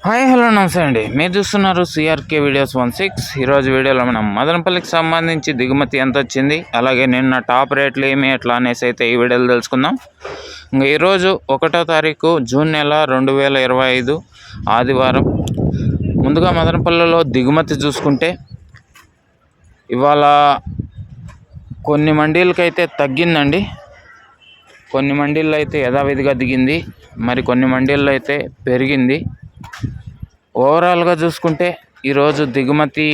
Hi hello నమస్తే అండి. మీరు చూస్తున్నారు సిఆర్కే వీడియోస్ 16. ఈరోజు వీడియోలో మనం మదనపల్లికి సంబంధించి దిగుమతి ఎంత వచ్చింది, అలాగే నిన్న టాప్ రేట్లు ఏమి ఎట్లా అనేసి అయితే ఈ వీడియోలో తెలుసుకుందాం. ఇంకా ఈరోజు 1వ తారీఖు జూన్ నెల 2025 ఆదివారం. ముందుగా మదనపల్లిలో దిగుమతి చూసుకుంటే ఇవాళ కొన్ని మండీలకైతే తగ్గిందండి. కొన్ని మండీల్లో అయితే యథావిధిగా దిగింది, మరి కొన్ని మండీల్లో అయితే పెరిగింది. ఓవరాల్గా చూసుకుంటే ఈరోజు దిగుమతి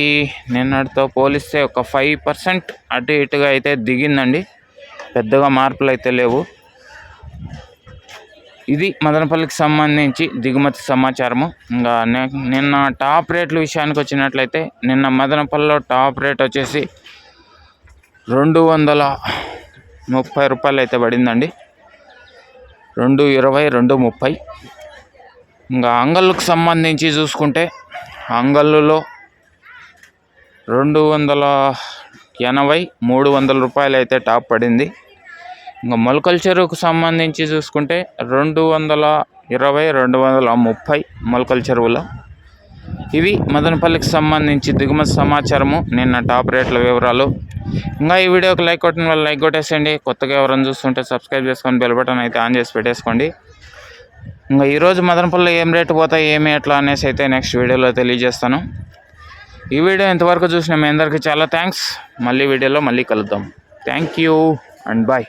నిన్నటితో పోలిస్తే ఒక 5% అటు ఇటుగా అయితే దిగిందండి. పెద్దగా మార్పులు అయితే లేవు. ఇది మదనపల్లికి సంబంధించి దిగుమతి సమాచారము. ఇంకా నిన్న టాప్ రేట్ల విషయానికి వచ్చినట్లయితే నిన్న మదనపల్లిలో టాప్ రేట్ వచ్చేసి 230 రూపాయలు అయితే పడిందండి. 220, 230. ఇంకా అంగళ్ళకు సంబంధించి చూసుకుంటే అంగళ్ళులో 280, 300 రూపాయలు అయితే టాప్ పడింది. ఇంకా మొలకల చెరువుకు సంబంధించి చూసుకుంటే 220, 230 మొలకల చెరువులో. ఇవి మదనపల్లికి సంబంధించి దిగుమతి సమాచారము, నిన్న టాప్ రేట్ల వివరాలు. ఇంకా ఈ వీడియోకి లైక్ కొట్టిన వాళ్ళు లైక్ కొట్టేసేయండి. కొత్తగా ఎవరైనా చూస్తుంటే సబ్స్క్రైబ్ చేసుకొని బెల్ బటన్ అయితే ఆన్ చేసి పెట్టేసుకోండి. ఇంకా ఈరోజు మదనపల్లిలో ఏం రేటు పోతాయి ఏమి ఎట్లా అనేసి అయితే నెక్స్ట్ వీడియోలో తెలియజేస్తాను. ఈ వీడియో ఇంతవరకు చూసిన మీ అందరికీ చాలా థ్యాంక్స్. మళ్ళీ వీడియోలో మళ్ళీ కలుద్దాం. Thank you and bye.